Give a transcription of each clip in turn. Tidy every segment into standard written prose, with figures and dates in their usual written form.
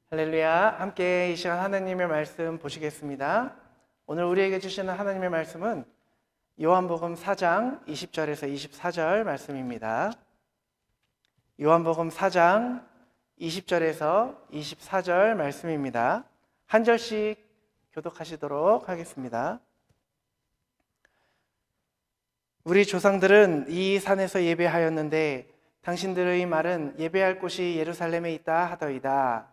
할렐루야. 함께 이 시간 하나님의 말씀 보시겠습니다. 오늘 우리에게 주시는 하나님의 말씀은 요한복음 4장 20절에서 24절 말씀입니다. 요한복음 4장 20절에서 24절 말씀입니다. 한 절씩 교독하시도록 하겠습니다. 우리 조상들은 이 산에서 예배하였는데 당신들의 말은 예배할 곳이 예루살렘에 있다 하더이다.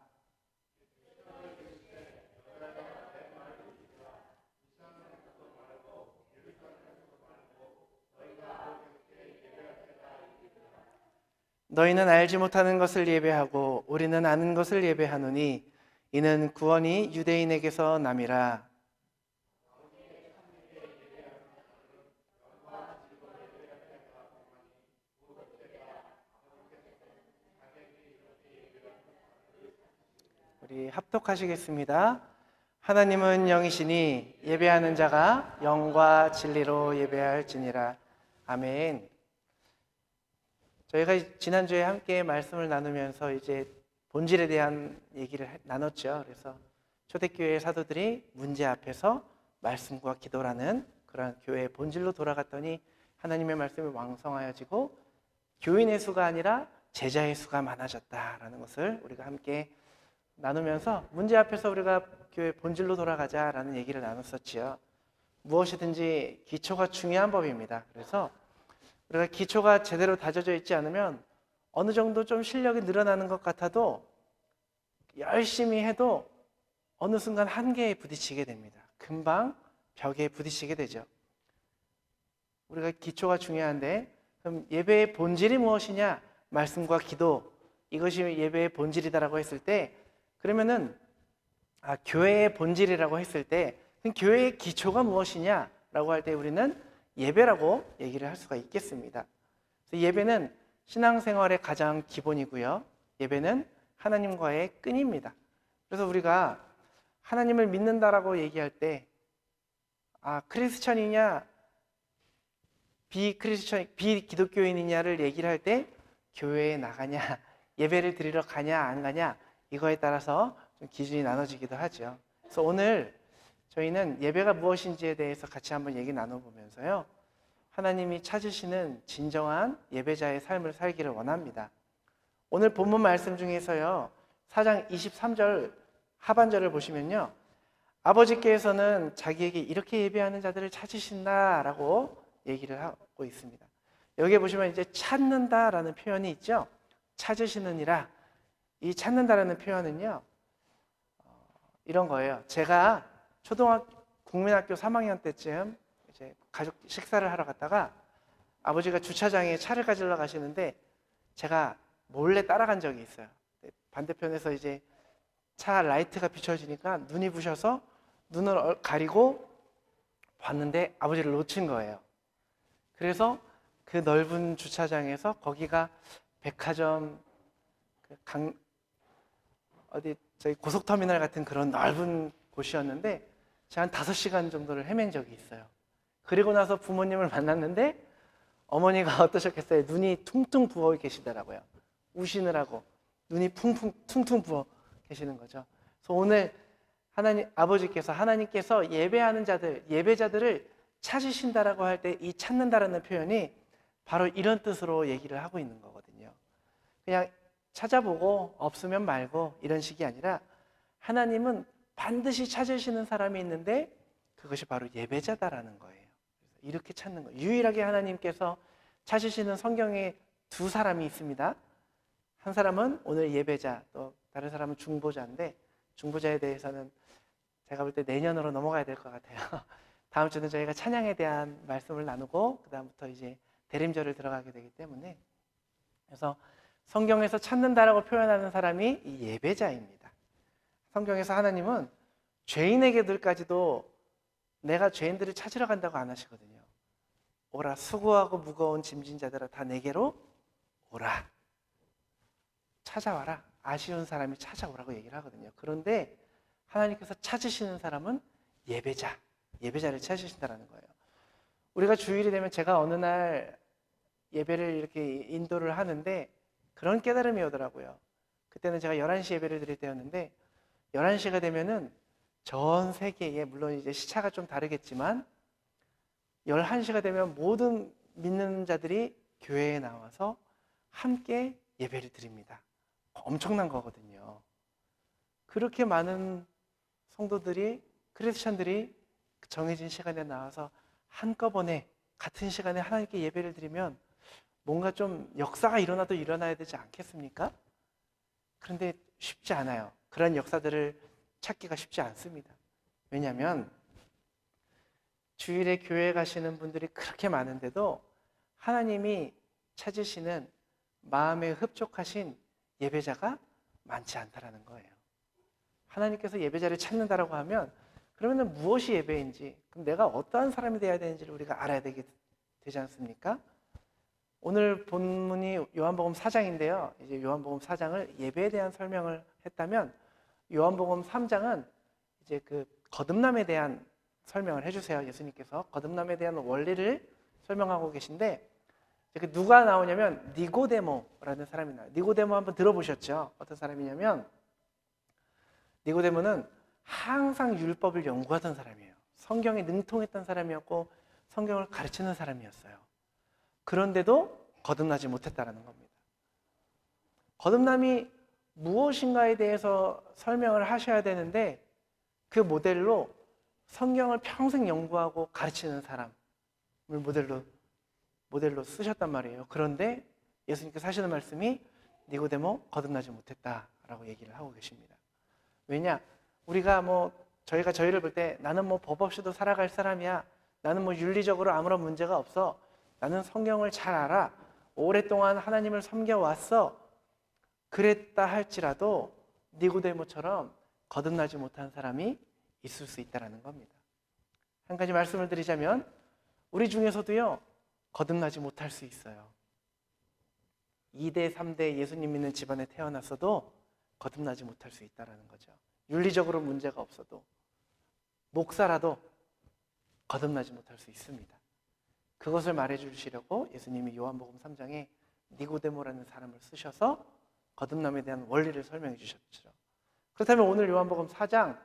너희는 알지 못하는 것을 예배하고 우리는 아는 것을 예배하노니 이는 구원이 유대인에게서 남이라. 우리 합독하시겠습니다. 하나님은 영이시니 예배하는 자가 영과 진리로 예배할지니라. 아멘. 저희가 지난주에 함께 말씀을 나누면서 이제 본질에 대한 얘기를 나눴죠. 그래서 초대교회 사도들이 문제 앞에서 말씀과 기도라는 그런 교회의 본질로 돌아갔더니 하나님의 말씀이 왕성하여지고 교인의 수가 아니라 제자의 수가 많아졌다라는 것을 우리가 함께 나누면서 문제 앞에서 우리가 교회 본질로 돌아가자라는 얘기를 나눴었지요. 무엇이든지 기초가 중요한 법입니다. 그래서 우리가 기초가 제대로 다져져 있지 않으면 어느 정도 좀 실력이 늘어나는 것 같아도 열심히 해도 어느 순간 한계에 부딪히게 됩니다. 금방 벽에 부딪히게 되죠. 우리가 기초가 중요한데 그럼 예배의 본질이 무엇이냐? 말씀과 기도, 이것이 예배의 본질이다라고 했을 때 그러면은 교회의 본질이라고 했을 때 교회의 기초가 무엇이냐라고 할 때 우리는 예배라고 얘기를 할 수가 있겠습니다. 그래서 예배는 신앙생활의 가장 기본이고요. 예배는 하나님과의 끈입니다. 그래서 우리가 하나님을 믿는다라고 얘기할 때 크리스천이냐 비기독교인이냐를 얘기를 할 때 교회에 나가냐 예배를 드리러 가냐 안 가냐 이거에 따라서 좀 기준이 나눠지기도 하죠. 그래서 오늘 저희는 예배가 무엇인지에 대해서 같이 한번 얘기 나눠보면서요. 하나님이 찾으시는 진정한 예배자의 삶을 살기를 원합니다. 오늘 본문 말씀 중에서요. 4장 23절 하반절을 보시면요. 아버지께서는 자기에게 이렇게 예배하는 자들을 찾으신다라고 얘기를 하고 있습니다. 여기에 보시면 이제 찾는다라는 표현이 있죠. 찾으시느니라. 이 찾는다라는 표현은요. 이런 거예요. 제가 국민학교 3학년 때쯤 이제 가족 식사를 하러 갔다가 아버지가 주차장에 차를 가지러 가시는데 제가 몰래 따라간 적이 있어요. 반대편에서 이제 차 라이트가 비춰지니까 눈이 부셔서 눈을 가리고 봤는데 아버지를 놓친 거예요. 그래서 그 넓은 주차장에서 거기가 백화점 저희 고속터미널 같은 그런 넓은 곳이었는데 제가 한 5시간 정도를 헤맨 적이 있어요. 그리고 나서 부모님을 만났는데 어머니가 어떠셨겠어요? 눈이 퉁퉁 부어 계시더라고요. 우시느라고 눈이 퉁퉁 부어 계시는 거죠. 그래서 오늘 하나님께서 예배하는 자들, 예배자들을 찾으신다라고 할 때 이 찾는다라는 표현이 바로 이런 뜻으로 얘기를 하고 있는 거거든요. 그냥 찾아보고 없으면 말고 이런 식이 아니라 하나님은 반드시 찾으시는 사람이 있는데 그것이 바로 예배자다라는 거예요. 이렇게 찾는 거예요. 유일하게 하나님께서 찾으시는 성경에 두 사람이 있습니다. 한 사람은 오늘 예배자, 또 다른 사람은 중보자인데 중보자에 대해서는 제가 볼 때 내년으로 넘어가야 될 것 같아요. 다음 주는 저희가 찬양에 대한 말씀을 나누고 그 다음부터 이제 대림절을 들어가게 되기 때문에 그래서 성경에서 찾는다라고 표현하는 사람이 이 예배자입니다. 성경에서 하나님은 죄인에게들까지도 내가 죄인들을 찾으러 간다고 안 하시거든요. 오라 수고하고 무거운 짐진 자들아 다 내게로 오라. 찾아와라. 아쉬운 사람이 찾아오라고 얘기를 하거든요. 그런데 하나님께서 찾으시는 사람은 예배자를 찾으신다는 거예요. 우리가 주일이 되면 제가 어느 날 예배를 이렇게 인도를 하는데 그런 깨달음이 오더라고요. 그때는 제가 11시 예배를 드릴 때였는데 11시가 되면은 전 세계에, 물론 이제 시차가 좀 다르겠지만 11시가 되면 모든 믿는 자들이 교회에 나와서 함께 예배를 드립니다. 엄청난 거거든요. 그렇게 많은 성도들이, 크리스천들이 정해진 시간에 나와서 한꺼번에 같은 시간에 하나님께 예배를 드리면 뭔가 좀 역사가 일어나도 일어나야 되지 않겠습니까? 그런데 쉽지 않아요. 그런 역사들을 찾기가 쉽지 않습니다. 왜냐하면 주일에 교회 가시는 분들이 그렇게 많은데도 하나님이 찾으시는 마음에 흡족하신 예배자가 많지 않다라는 거예요. 하나님께서 예배자를 찾는다라고 하면 그러면 무엇이 예배인지, 그럼 내가 어떠한 사람이 되어야 되는지를 우리가 알아야 되지 않습니까? 오늘 본문이 요한복음 4장인데요. 이제 요한복음 4장을 예배에 대한 설명을 했다면 요한복음 3장은 이제 그 거듭남에 대한 설명을 해주세요. 예수님께서 거듭남에 대한 원리를 설명하고 계신데 누가 나오냐면 니고데모라는 사람이 나와요. 니고데모 한번 들어보셨죠? 어떤 사람이냐면 니고데모는 항상 율법을 연구하던 사람이에요. 성경에 능통했던 사람이었고 성경을 가르치는 사람이었어요. 그런데도 거듭나지 못했다는 겁니다. 거듭남이 무엇인가에 대해서 설명을 하셔야 되는데 그 모델로 성경을 평생 연구하고 가르치는 사람을 모델로 쓰셨단 말이에요. 그런데 예수님께서 하시는 말씀이 니고데모 거듭나지 못했다라고 얘기를 하고 계십니다. 왜냐? 우리가 저희가 저희를 볼 때 나는 법 없이도 살아갈 사람이야. 나는 윤리적으로 아무런 문제가 없어. 나는 성경을 잘 알아. 오랫동안 하나님을 섬겨왔어. 그랬다 할지라도 니고데모처럼 거듭나지 못한 사람이 있을 수 있다는 겁니다. 한 가지 말씀을 드리자면 우리 중에서도요 거듭나지 못할 수 있어요. 2대, 3대 예수님 믿는 집안에 태어났어도 거듭나지 못할 수 있다는 거죠. 윤리적으로 문제가 없어도 목사라도 거듭나지 못할 수 있습니다. 그것을 말해주시려고 예수님이 요한복음 3장에 니고데모라는 사람을 쓰셔서 거듭남에 대한 원리를 설명해 주셨죠. 그렇다면 오늘 요한복음 4장,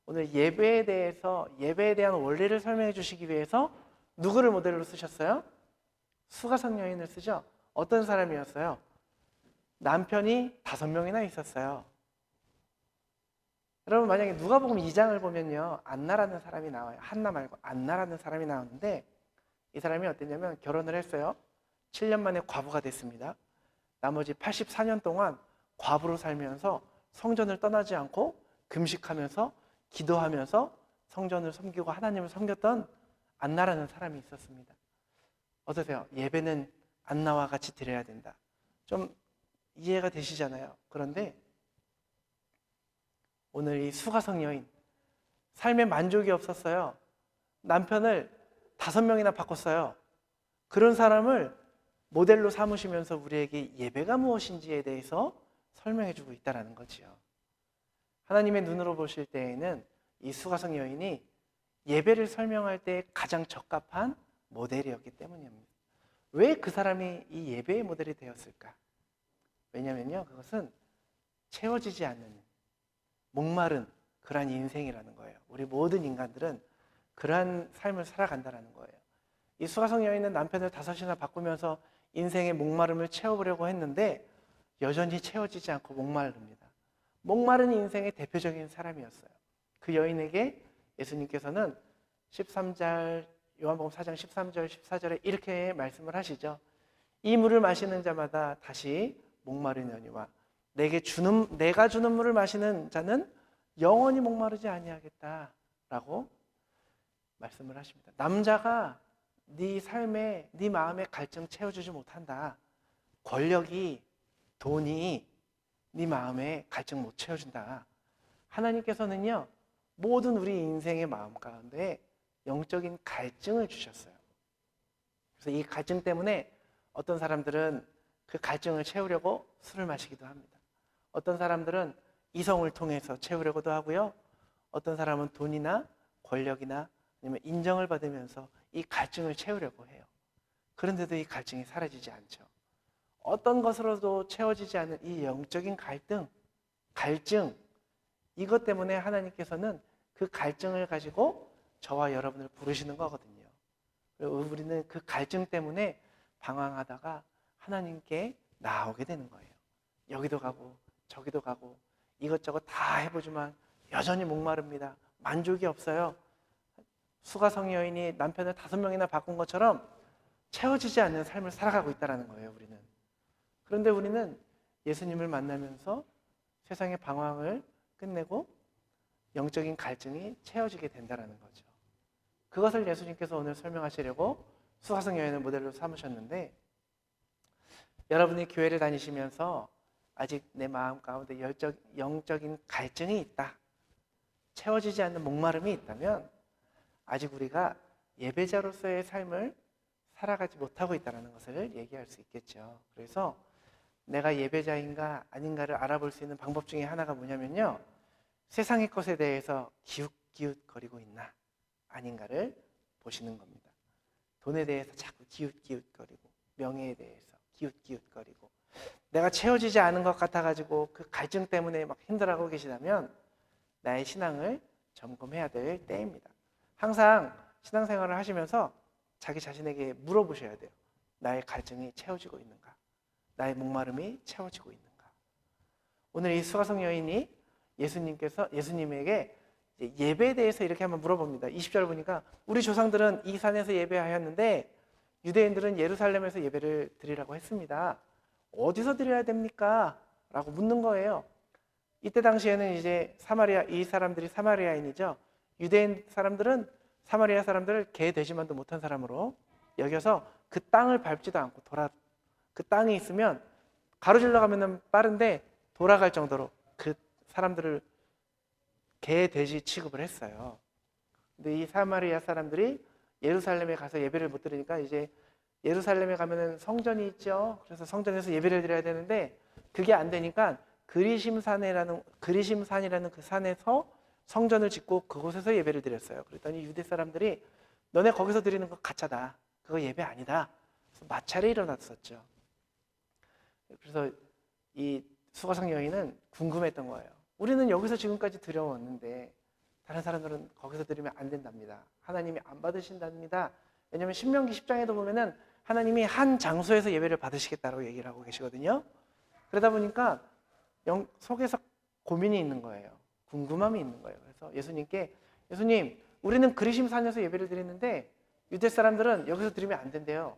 오늘 예배에 대한 원리를 설명해 주시기 위해서 누구를 모델로 쓰셨어요? 수가성 여인을 쓰죠. 어떤 사람이었어요? 남편이 5명이나 있었어요. 여러분 만약에 누가복음 2장을 보면요 안나라는 사람이 나와요. 한나 말고 안나라는 사람이 나오는데 이 사람이 어땠냐면 결혼을 했어요. 7년 만에 과부가 됐습니다. 나머지 84년 동안 과부로 살면서 성전을 떠나지 않고 금식하면서 기도하면서 성전을 섬기고 하나님을 섬겼던 안나라는 사람이 있었습니다. 어떠세요? 예배는 안나와 같이 드려야 된다. 좀 이해가 되시잖아요. 그런데 오늘 이 수가성 여인, 삶에 만족이 없었어요. 남편을 5명이나 바꿨어요. 그런 사람을 모델로 삼으시면서 우리에게 예배가 무엇인지에 대해서 설명해주고 있다는 거지요. 하나님의 눈으로 보실 때에는 이 수가성 여인이 예배를 설명할 때 가장 적합한 모델이었기 때문입니다. 왜 그 사람이 이 예배의 모델이 되었을까? 왜냐면요, 그것은 채워지지 않는 목마른 그러한 인생이라는 거예요. 우리 모든 인간들은 그러한 삶을 살아간다는 거예요. 이 수가성 여인은 남편을 5이나 바꾸면서 인생의 목마름을 채워보려고 했는데 여전히 채워지지 않고 목마릅니다. 목마른 인생의 대표적인 사람이었어요. 그 여인에게 예수님께서는 13절, 요한복음 4장 13절, 14절에 이렇게 말씀을 하시죠. 이 물을 마시는 자마다 다시 목마르느니와 내가 주는 물을 마시는 자는 영원히 목마르지 아니하겠다라고 말씀을 하십니다. 남자가 네 삶에, 네 마음의 갈증 채워주지 못한다. 권력이, 돈이 네 마음에 갈증 못 채워준다. 하나님께서는요 모든 우리 인생의 마음 가운데 영적인 갈증을 주셨어요. 그래서 이 갈증 때문에 어떤 사람들은 그 갈증을 채우려고 술을 마시기도 합니다. 어떤 사람들은 이성을 통해서 채우려고도 하고요. 어떤 사람은 돈이나 권력이나 아니면 인정을 받으면서 이 갈증을 채우려고 해요. 그런데도 이 갈증이 사라지지 않죠. 어떤 것으로도 채워지지 않는 이 영적인 갈증, 이것 때문에 하나님께서는 그 갈증을 가지고 저와 여러분을 부르시는 거거든요. 그리고 우리는 그 갈증 때문에 방황하다가 하나님께 나오게 되는 거예요. 여기도 가고 저기도 가고 이것저것 다 해보지만 여전히 목마릅니다. 만족이 없어요. 수가성 여인이 남편을 5명이나 바꾼 것처럼 채워지지 않는 삶을 살아가고 있다는 거예요, 우리는. 그런데 우리는 예수님을 만나면서 세상의 방황을 끝내고 영적인 갈증이 채워지게 된다는 거죠. 그것을 예수님께서 오늘 설명하시려고 수가성 여인을 모델로 삼으셨는데, 여러분이 교회를 다니시면서 아직 내 마음 가운데 영적인 갈증이 있다, 채워지지 않는 목마름이 있다면 아직 우리가 예배자로서의 삶을 살아가지 못하고 있다는 것을 얘기할 수 있겠죠. 그래서 내가 예배자인가 아닌가를 알아볼 수 있는 방법 중에 하나가 뭐냐면요, 세상의 것에 대해서 기웃기웃거리고 있나 아닌가를 보시는 겁니다. 돈에 대해서 자꾸 기웃기웃거리고, 명예에 대해서 기웃기웃거리고, 내가 채워지지 않은 것 같아가지고 그 갈증 때문에 막 힘들어하고 계시다면 나의 신앙을 점검해야 될 때입니다. 항상 신앙생활을 하시면서 자기 자신에게 물어보셔야 돼요. 나의 갈증이 채워지고 있는가? 나의 목마름이 채워지고 있는가? 오늘 이 수가성 여인이 예수님에게 예배에 대해서 이렇게 한번 물어봅니다. 20절 보니까 우리 조상들은 이 산에서 예배하였는데 유대인들은 예루살렘에서 예배를 드리라고 했습니다. 어디서 드려야 됩니까? 라고 묻는 거예요. 이때 당시에는 이제 이 사람들이 사마리아인이죠. 유대인 사람들은 사마리아 사람들을 개 되지만도 못한 사람으로 여겨서 그 땅을 밟지도 않고 그 땅이 있으면 가로질러 가면 빠른데 돌아갈 정도로 그 사람들을 개 돼지 취급을 했어요. 근데 이 사마리아 사람들이 예루살렘에 가서 예배를 못 드리니까 이제 예루살렘에 가면은 성전이 있죠. 그래서 성전에서 예배를 드려야 되는데 그게 안 되니까 그리심산이라는 그 산에서 성전을 짓고 그곳에서 예배를 드렸어요. 그랬더니 유대 사람들이 너네 거기서 드리는 거 가짜다, 그거 예배 아니다. 그래서 마찰이 일어났었죠. 그래서 이 수가성 여인은 궁금했던 거예요. 우리는 여기서 지금까지 드려왔는데 다른 사람들은 거기서 드리면 안 된답니다. 하나님이 안 받으신답니다. 왜냐하면 신명기 10장에도 보면은 하나님이 한 장소에서 예배를 받으시겠다고 얘기를 하고 계시거든요. 그러다 보니까 속에서 고민이 있는 거예요. 궁금함이 있는 거예요. 그래서 예수님, 우리는 그리심산에서 예배를 드리는데 유대 사람들은 여기서 드리면 안 된대요.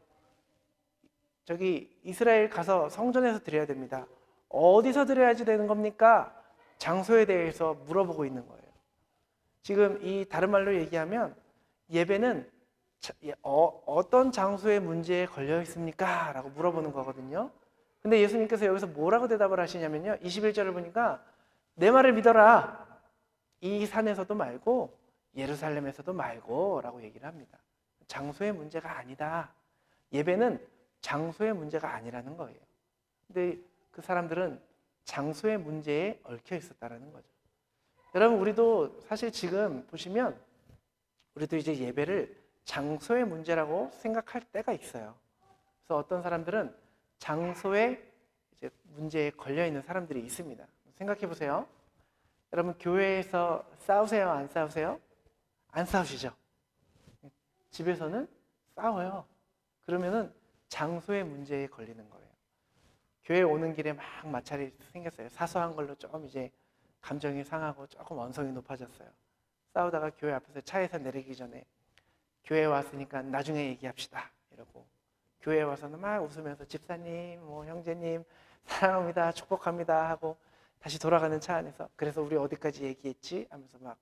저기 이스라엘 가서 성전에서 드려야 됩니다. 어디서 드려야지 되는 겁니까? 장소에 대해서 물어보고 있는 거예요. 지금 이 다른 말로 얘기하면 예배는 어떤 장소의 문제에 걸려 있습니까? 라고 물어보는 거거든요. 근데 예수님께서 여기서 뭐라고 대답을 하시냐면요, 21절을 보니까 내 말을 믿어라, 이 산에서도 말고 예루살렘에서도 말고 라고 얘기를 합니다. 장소의 문제가 아니다. 예배는 장소의 문제가 아니라는 거예요. 근데 그 사람들은 장소의 문제에 얽혀 있었다는 거죠. 여러분, 우리도 사실 지금 보시면 우리도 이제 예배를 장소의 문제라고 생각할 때가 있어요. 그래서 어떤 사람들은 장소의 이제 문제에 걸려 있는 사람들이 있습니다. 생각해 보세요. 여러분, 교회에서 싸우세요? 안 싸우세요? 안 싸우시죠? 집에서는 싸워요. 그러면은 장소의 문제에 걸리는 거예요. 교회 오는 길에 막 마찰이 생겼어요. 사소한 걸로 좀 이제 감정이 상하고 조금 언성이 높아졌어요. 싸우다가 교회 앞에서 차에서 내리기 전에 교회 왔으니까 나중에 얘기합시다 이러고, 교회에 와서는 막 웃으면서 집사님, 형제님 사랑합니다, 축복합니다 하고 다시 돌아가는 차 안에서 그래서 우리 어디까지 얘기했지 하면서 막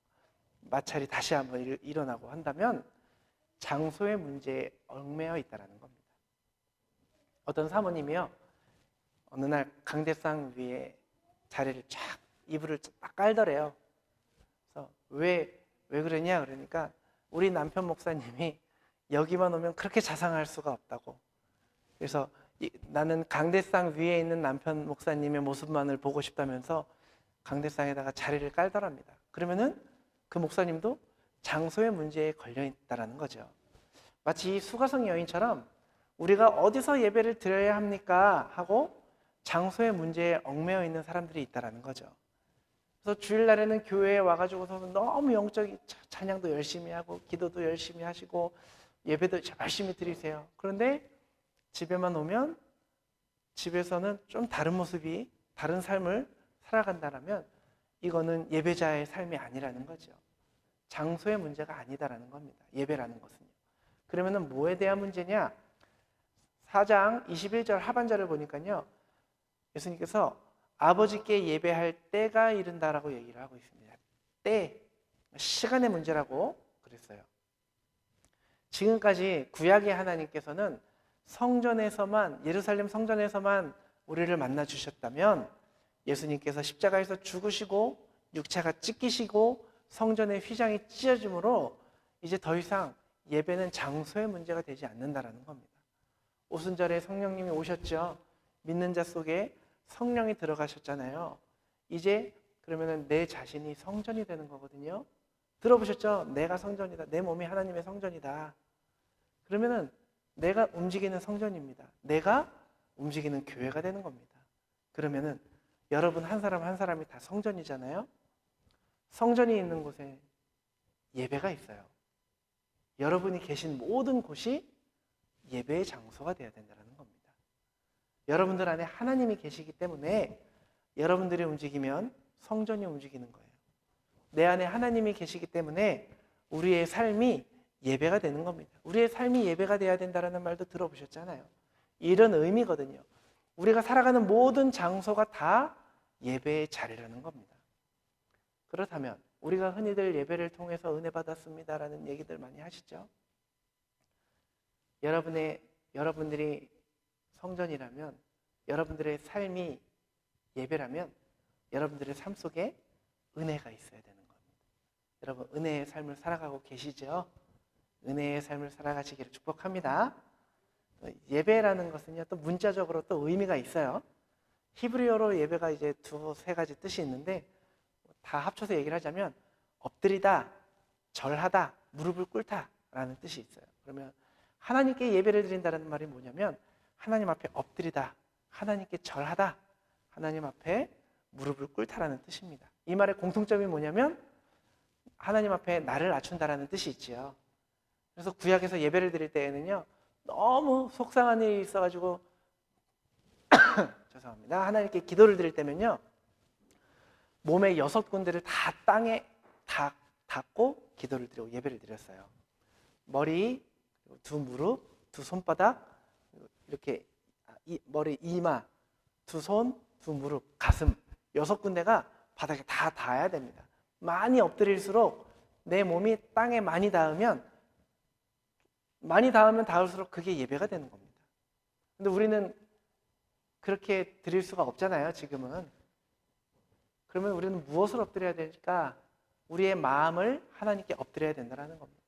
마찰이 다시 한번 일어나고 한다면 장소의 문제에 얽매여 있다는 겁니다. 어떤 사모님이요, 어느 날 강대상 위에 자리를 쫙 이불을 딱 깔더래요. 그래서 왜 그러냐 그러니까 우리 남편 목사님이 여기만 오면 그렇게 자상할 수가 없다고. 그래서 나는 강대상 위에 있는 남편 목사님의 모습만을 보고 싶다면서 강대상에다가 자리를 깔더랍니다. 그러면은 그 목사님도 장소의 문제에 걸려 있다라는 거죠. 마치 이 수가성 여인처럼 우리가 어디서 예배를 드려야 합니까? 하고 장소의 문제에 얽매여 있는 사람들이 있다라는 거죠. 그래서 주일날에는 교회에 와가지고서 너무 영적인 찬양도 열심히 하고 기도도 열심히 하시고 예배도 열심히 드리세요. 그런데 집에만 오면 집에서는 좀 다른 모습이, 다른 삶을 살아간다면 이거는 예배자의 삶이 아니라는 거죠. 장소의 문제가 아니다라는 겁니다. 예배라는 것은요. 그러면은 뭐에 대한 문제냐? 4장 21절 하반절을 보니까요. 예수님께서 아버지께 예배할 때가 이른다라고 얘기를 하고 있습니다. 때, 시간의 문제라고 그랬어요. 지금까지 구약의 하나님께서는 성전에서만, 예루살렘 성전에서만 우리를 만나 주셨다면 예수님께서 십자가에서 죽으시고 육체가 찢기시고 성전의 휘장이 찢어짐으로 이제 더 이상 예배는 장소의 문제가 되지 않는다라는 겁니다. 오순절에 성령님이 오셨죠. 믿는 자 속에 성령이 들어가셨잖아요. 이제 그러면은 내 자신이 성전이 되는 거거든요. 들어보셨죠? 내가 성전이다. 내 몸이 하나님의 성전이다. 그러면은 내가 움직이는 성전입니다. 내가 움직이는 교회가 되는 겁니다. 그러면은 여러분 한 사람 한 사람이 다 성전이잖아요. 성전이 있는 곳에 예배가 있어요. 여러분이 계신 모든 곳이 예배의 장소가 되어야 된다는 겁니다. 여러분들 안에 하나님이 계시기 때문에 여러분들이 움직이면 성전이 움직이는 거예요. 내 안에 하나님이 계시기 때문에 우리의 삶이 예배가 되는 겁니다. 우리의 삶이 예배가 되어야 된다는 말도 들어보셨잖아요. 이런 의미거든요. 우리가 살아가는 모든 장소가 다 예배의 자리라는 겁니다. 그렇다면 우리가 흔히들 예배를 통해서 은혜 받았습니다라는 얘기들 많이 하시죠. 여러분들이 성전이라면, 여러분들의 삶이 예배라면 여러분들의 삶 속에 은혜가 있어야 되는 겁니다. 여러분 은혜의 삶을 살아가고 계시죠? 은혜의 삶을 살아가시기를 축복합니다. 예배라는 것은요, 또 문자적으로 또 의미가 있어요. 히브리어로 예배가 이제 두세 가지 뜻이 있는데 다 합쳐서 얘기를 하자면 엎드리다, 절하다, 무릎을 꿇다 라는 뜻이 있어요. 그러면 하나님께 예배를 드린다는 말이 뭐냐면 하나님 앞에 엎드리다, 하나님께 절하다, 하나님 앞에 무릎을 꿇다라는 뜻입니다. 이 말의 공통점이 뭐냐면 하나님 앞에 나를 낮춘다라는 뜻이 있지요. 그래서 구약에서 예배를 드릴 때에는요, 너무 속상한 일이 있어가지고 죄송합니다. 하나님께 기도를 드릴 때면요, 몸의 6군데를 다 땅에 다 닿고 기도를 드리고 예배를 드렸어요. 머리, 두 무릎, 두 손바닥, 이렇게 머리, 이마, 두 손, 두 무릎, 가슴 6군데가 바닥에 다 닿아야 됩니다. 많이 엎드릴수록 내 몸이 땅에 많이 닿으면 닿을수록 그게 예배가 되는 겁니다. 근데 우리는 그렇게 드릴 수가 없잖아요, 지금은. 그러면 우리는 무엇을 엎드려야 되니까 우리의 마음을 하나님께 엎드려야 된다는 겁니다.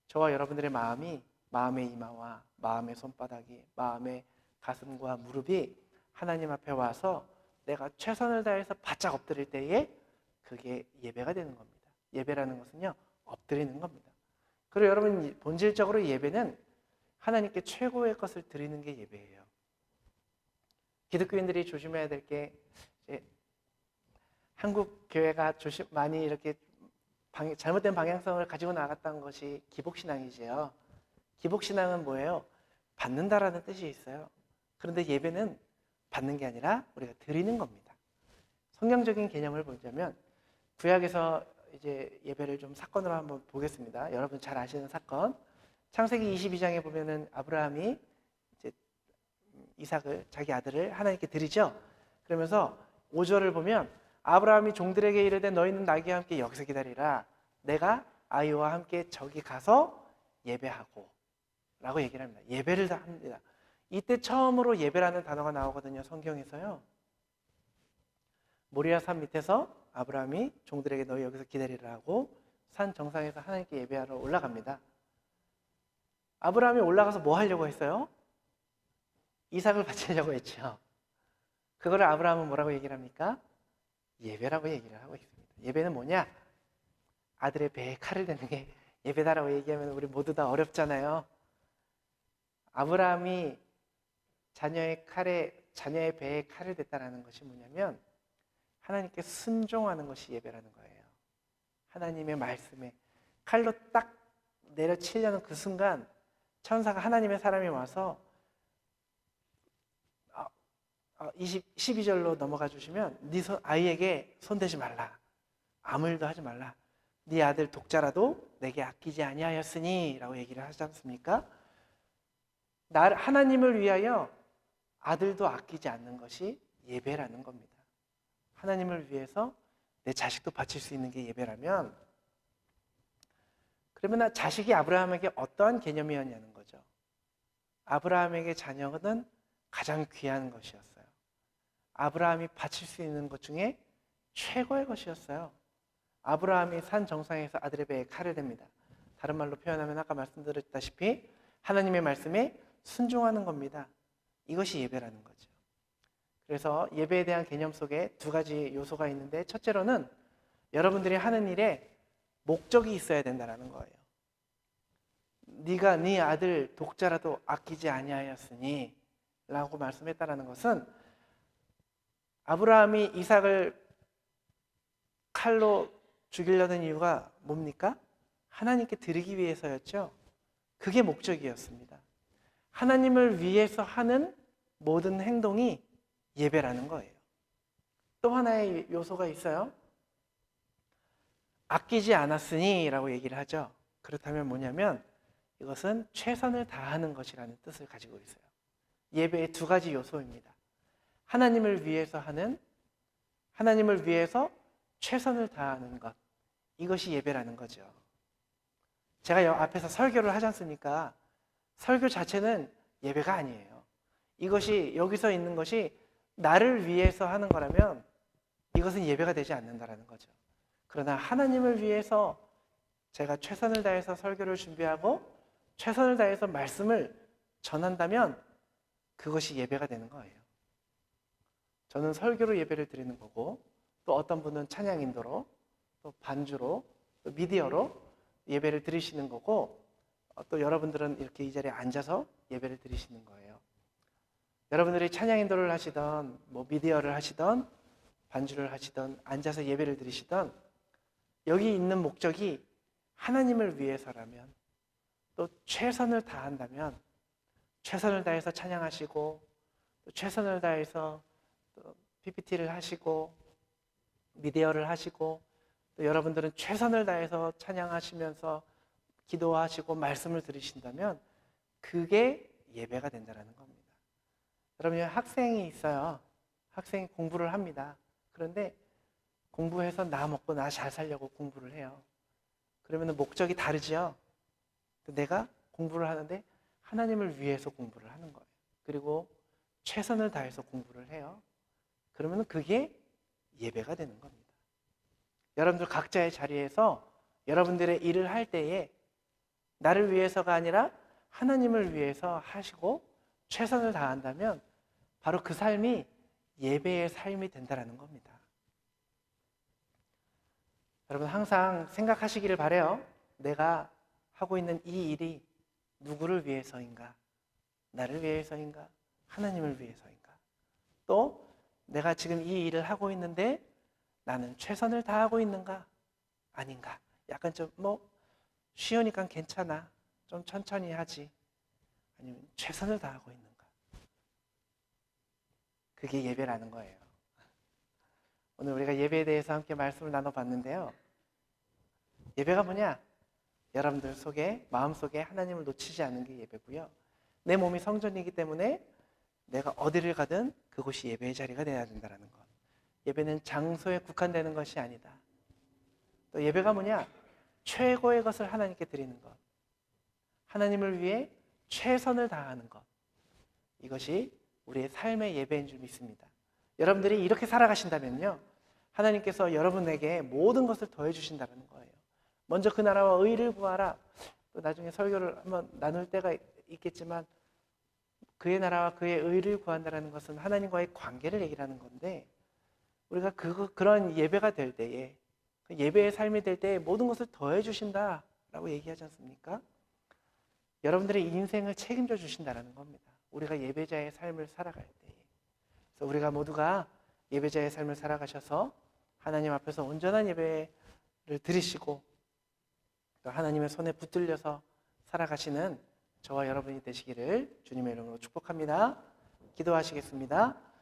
저와 여러분들의 마음이, 마음의 이마와 마음의 손바닥이, 마음의 가슴과 무릎이 하나님 앞에 와서 내가 최선을 다해서 바짝 엎드릴 때에 그게 예배가 되는 겁니다. 예배라는 것은요, 엎드리는 겁니다. 그리고 여러분 본질적으로 예배는 하나님께 최고의 것을 드리는 게 예배예요. 기독교인들이 조심해야 될 게 한국 교회가 많이 이렇게 잘못된 방향성을 가지고 나갔던 것이 기복신앙이지요. 기복신앙은 뭐예요? 받는다라는 뜻이 있어요. 그런데 예배는 받는 게 아니라 우리가 드리는 겁니다. 성경적인 개념을 보자면 구약에서 이제 예배를 좀 사건으로 한번 보겠습니다. 여러분 잘 아시는 사건. 창세기 22장에 보면은 아브라함이 이제 이삭을, 자기 아들을 하나님께 드리죠. 그러면서 5절을 보면 아브라함이 종들에게 이르되 너희는 나귀와 함께 여기서 기다리라. 내가 아이와 함께 저기 가서 예배하고 라고 얘기를 합니다. 예배를 다 합니다. 이때 처음으로 예배라는 단어가 나오거든요, 성경에서요. 모리아 산 밑에서 아브라함이 종들에게 너희 여기서 기다리라 하고 산 정상에서 하나님께 예배하러 올라갑니다. 아브라함이 올라가서 뭐 하려고 했어요? 이삭을 바치려고 했죠. 그거를 아브라함은 뭐라고 얘기를 합니까? 예배라고 얘기를 하고 있습니다. 예배는 뭐냐? 아들의 배에 칼을 대는 게 예배다라고 얘기하면 우리 모두 다 어렵잖아요. 아브라함이 자녀의 배에 칼을 댔다는 것이 뭐냐면 하나님께 순종하는 것이 예배라는 거예요. 하나님의 말씀에 칼로 딱 내려치려는 그 순간 천사가 하나님의 사람이 와서 12절로 넘어가 주시면 네 아이에게 손대지 말라. 아무 일도 하지 말라. 네 아들 독자라도 내게 아끼지 아니하였으니 라고 얘기를 하지 않습니까? 하나님을 위하여 아들도 아끼지 않는 것이 예배라는 겁니다. 하나님을 위해서 내 자식도 바칠 수 있는 게 예배라면, 그러면 자식이 아브라함에게 어떠한 개념이었냐는 거죠. 아브라함에게 자녀는 가장 귀한 것이었어요. 아브라함이 바칠 수 있는 것 중에 최고의 것이었어요. 아브라함이 산 정상에서 아들의 배에 칼을 댑니다. 다른 말로 표현하면 아까 말씀드렸다시피 하나님의 말씀에 순종하는 겁니다. 이것이 예배라는 거죠. 그래서 예배에 대한 개념 속에 두 가지 요소가 있는데, 첫째로는 여러분들이 하는 일에 목적이 있어야 된다는 거예요. 네가 네 아들 독자라도 아끼지 아니하였으니 라고 말씀했다는 것은, 아브라함이 이삭을 칼로 죽이려는 이유가 뭡니까? 하나님께 드리기 위해서였죠. 그게 목적이었습니다. 하나님을 위해서 하는 모든 행동이 예배라는 거예요. 또 하나의 요소가 있어요. 아끼지 않았으니 라고 얘기를 하죠. 그렇다면 뭐냐면 이것은 최선을 다하는 것이라는 뜻을 가지고 있어요. 예배의 두 가지 요소입니다. 하나님을 위해서 최선을 다하는 것, 이것이 예배라는 거죠. 제가 앞에서 설교를 하지 않습니까? 설교 자체는 예배가 아니에요. 이것이 여기서 있는 것이 나를 위해서 하는 거라면 이것은 예배가 되지 않는다는 거죠. 그러나 하나님을 위해서 제가 최선을 다해서 설교를 준비하고 최선을 다해서 말씀을 전한다면 그것이 예배가 되는 거예요. 저는 설교로 예배를 드리는 거고, 또 어떤 분은 찬양 인도로, 또 반주로, 또 미디어로 예배를 드리시는 거고, 또 여러분들은 이렇게 이 자리에 앉아서 예배를 드리시는 거예요. 여러분들이 찬양 인도를 하시던, 미디어를 하시던, 반주를 하시던, 앉아서 예배를 드리시던, 여기 있는 목적이 하나님을 위해서라면, 또 최선을 다한다면, 최선을 다해서 찬양하시고, 또 최선을 다해서 또 PPT를 하시고, 미디어를 하시고, 또 여러분들은 최선을 다해서 찬양하시면서 기도하시고 말씀을 들으신다면 그게 예배가 된다는 겁니다. 여러분, 학생이 있어요. 학생이 공부를 합니다. 그런데 공부해서 나 먹고 나 잘 살려고 공부를 해요. 그러면 목적이 다르죠. 내가 공부를 하는데 하나님을 위해서 공부를 하는 거예요. 그리고 최선을 다해서 공부를 해요. 그러면 그게 예배가 되는 겁니다. 여러분들 각자의 자리에서 여러분들의 일을 할 때에 나를 위해서가 아니라 하나님을 위해서 하시고 최선을 다한다면 바로 그 삶이 예배의 삶이 된다는 겁니다. 여러분, 항상 생각하시기를 바라요. 내가 하고 있는 이 일이 누구를 위해서인가? 나를 위해서인가? 하나님을 위해서인가? 또 내가 지금 이 일을 하고 있는데 나는 최선을 다하고 있는가? 아닌가? 약간 좀 쉬우니까 괜찮아, 좀 천천히 하지, 아니면 최선을 다하고 있는가? 그게 예배라는 거예요. 오늘 우리가 예배에 대해서 함께 말씀을 나눠봤는데요. 예배가 뭐냐? 여러분들 속에, 마음속에 하나님을 놓치지 않는 게 예배고요. 내 몸이 성전이기 때문에 내가 어디를 가든 그곳이 예배의 자리가 되어야 된다는 것. 예배는 장소에 국한되는 것이 아니다. 또 예배가 뭐냐? 최고의 것을 하나님께 드리는 것. 하나님을 위해 최선을 다하는 것. 이것이 우리의 삶의 예배인 줄 믿습니다. 여러분들이 이렇게 살아가신다면요, 하나님께서 여러분에게 모든 것을 더해 주신다는 거예요. 먼저 그 나라와 의를 구하라. 또 나중에 설교를 한번 나눌 때가 있겠지만, 그의 나라와 그의 의를 구한다는 것은 하나님과의 관계를 얘기하는 건데, 우리가 그런 예배가 될 때에, 예배의 삶이 될 때에 모든 것을 더해 주신다라고 얘기하지 않습니까? 여러분들의 인생을 책임져 주신다는 겁니다. 우리가 예배자의 삶을 살아갈 때에. 그래서 우리가 모두가 예배자의 삶을 살아가셔서 하나님 앞에서 온전한 예배를 드리시고 또 하나님의 손에 붙들려서 살아가시는 저와 여러분이 되시기를 주님의 이름으로 축복합니다. 기도하시겠습니다.